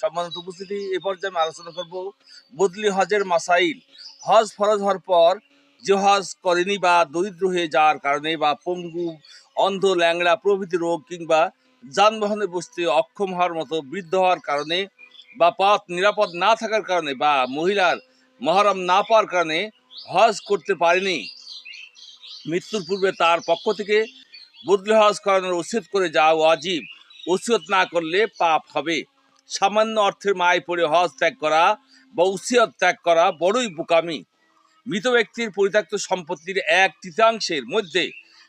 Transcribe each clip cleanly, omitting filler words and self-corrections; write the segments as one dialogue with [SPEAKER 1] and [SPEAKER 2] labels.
[SPEAKER 1] সম্মানিত উপস্থিতি, এ পর্যায়ে আমি আলোচনা করব বদলি হজের মাসাইল। হজ ফরজ হওয়ার পর যে হজ করেনি বা দরিদ্র হয়ে যাওয়ার কারণে বা পঙ্গু, অন্ধ, ল্যাংড়া প্রভৃতি রোগ কিংবা যানবাহনে বসতে অক্ষম হওয়ার মতো বৃদ্ধ হওয়ার কারণে বা পথ নিরাপদ না থাকার কারণে বা মহিলার মহরম না পাওয়ার কারণে হজ করতে পারেনি, মৃত্যুর পূর্বে তার পক্ষ থেকে বদলি হজ করানোর ওসিয়ত করে যাওয়া ওয়াজিব। ওসিয়ত না করলে পাপ হবে। সামান্য অর্থের মায় পড়ে হজ ত্যাগ করা বা ওসিয়ত ত্যাগ করা বড়ই বোকামি। মৃত ব্যক্তির পরিত্যক্ত সম্পত্তির 1/3 মধ্যে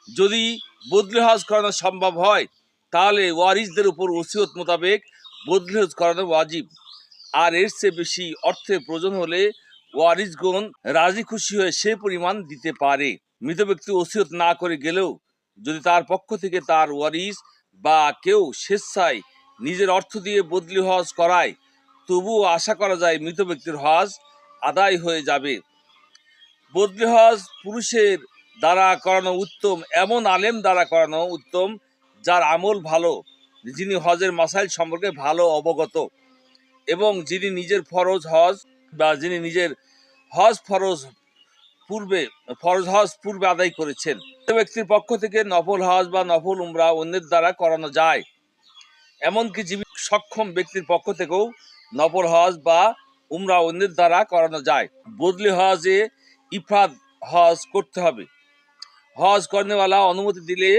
[SPEAKER 1] যদি বদলি হজ করানো সম্ভব হয় তাহলে ওয়ারিসদের উপর ওসিয়ত মোতাবেক বদলি হজ করানো ওয়াজিব। আর এর চেয়ে বেশি অর্থের প্রয়োজন হলে ওয়ারিসগণ রাজি খুশি হয়ে সে পরিমাণ দিতে পারে। মৃত ব্যক্তি ওসিয়ত না করে গেলেও যদি তার পক্ষ থেকে তার ওয়ারিস বা কেউ স্বেচ্ছায় নিজের অর্থ দিয়ে বদলি হজ করায় তবুও আশা করা যায় মৃত ব্যক্তির হজ আদায় হয়ে যাবে। বদলি হজ পুরুষের দ্বারা করানো উত্তম, এমন আলেম দ্বারা করানো উত্তম যার আমল ভালো, যিনি হজের মাসাইল সম্পর্কে ভালো অবগত এবং যিনি নিজের ফরজ হজ বা যিনি নিজের হজ ফরজ পূর্বে আদায় করেছেন। ব্যক্তির পক্ষ থেকে নফল হজ বা নফল উমরা অন্যের দ্বারা করানো যায়। এমনকি জীবিত সক্ষম ব্যক্তির পক্ষ থেকেও নফল হজ বা উমরা অন্যের দ্বারা করানো যায়। বদলি হজে ইফরাদ হজ করতে হবে। হজ করেনেওয়ালা অনুমতি দিলে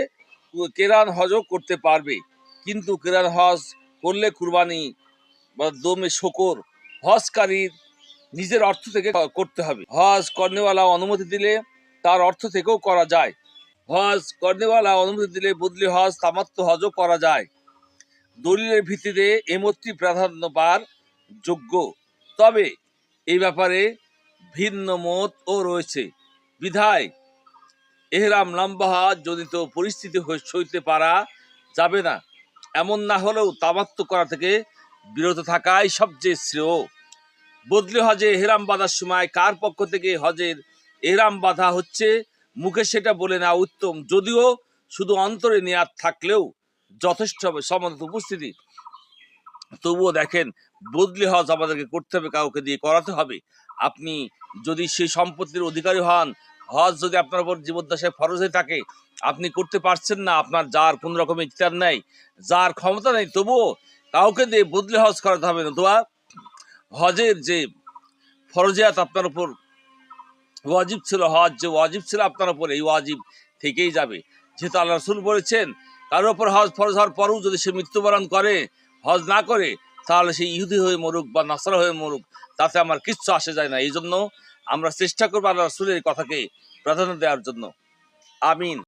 [SPEAKER 1] কেরান হজও করতে পারবে, কিন্তু কেরান হজ করলে কুরবানি বা দমে শকর হজকারীর নিজের অর্থ থেকে করতে হবে। হজ করেনেওয়ালা অনুমতি দিলে তার অর্থ থেকেও করা যায়। হজ করেনেওয়ালা অনুমতি দিলে বদলি হজ তামাত্তু হজও করা যায়। দলিলের ভিত্তিতে এমত্তি প্রাধান্য পাওয়ার যোগ্য, তবে এই ব্যাপারে ভিন্ন মতও রয়েছে। বিধায় এহরাম লম্বা জনিত পরিস্থিতি সইতে পারা যাবে না। এমন না হলেও তামাত্তু করা থেকে বিরত থাকাই সবচেয়ে শ্রেয়। বদলি হজে এহরাম বাঁধার সময় কার পক্ষ থেকে হজের এহরাম বাঁধা হচ্ছে মুখে সেটা বলে নেওয়া উত্তম, যদিও শুধু অন্তরে নিয়াত থাকলেও যথেষ্ট হবে। সম্মানিত উপস্থিতি, তবুও দেখেন, বদলি হজ আমাদেরকে করতে হবে, কাউকে দিয়ে করাতে হবে। আপনি যদি সেই সম্পত্তির অধিকারী হন, হজ যদি আপনার উপর জীবদ্দশায় ফরজ হয়ে থাকে, আপনি করতে পারছেন না, আপনার যার কোনো রকমের ইখতিয়ার নেই, যার ক্ষমতা নেই, তবুও কাউকে দিয়ে বদলি হজ করাতে হবে। নতুবা হজের যে ফরজিয়াত আপনার উপর ওয়াজিব ছিল, হজ যে ওয়াজিব ছিল আপনার উপর, এই ওয়াজিব থেকেই যাবে। যেহেতু আল্লাহ রাসূল বলেছেন, কারোর উপর হজ ফরজ হওয়ার পরও যদি সে মৃত্যুবরণ করে, হজ না করে, তাহলে সে ইহুদি হয়ে মরুক বা নাসারা হয়ে মরুক, তাতে আমার কিচ্ছু আসে যায় না। এই জন্য আমরা চেষ্টা করবো আল্লাহ রাসূলের কথাকে প্রাধান্য দেওয়ার জন্য। আমিন।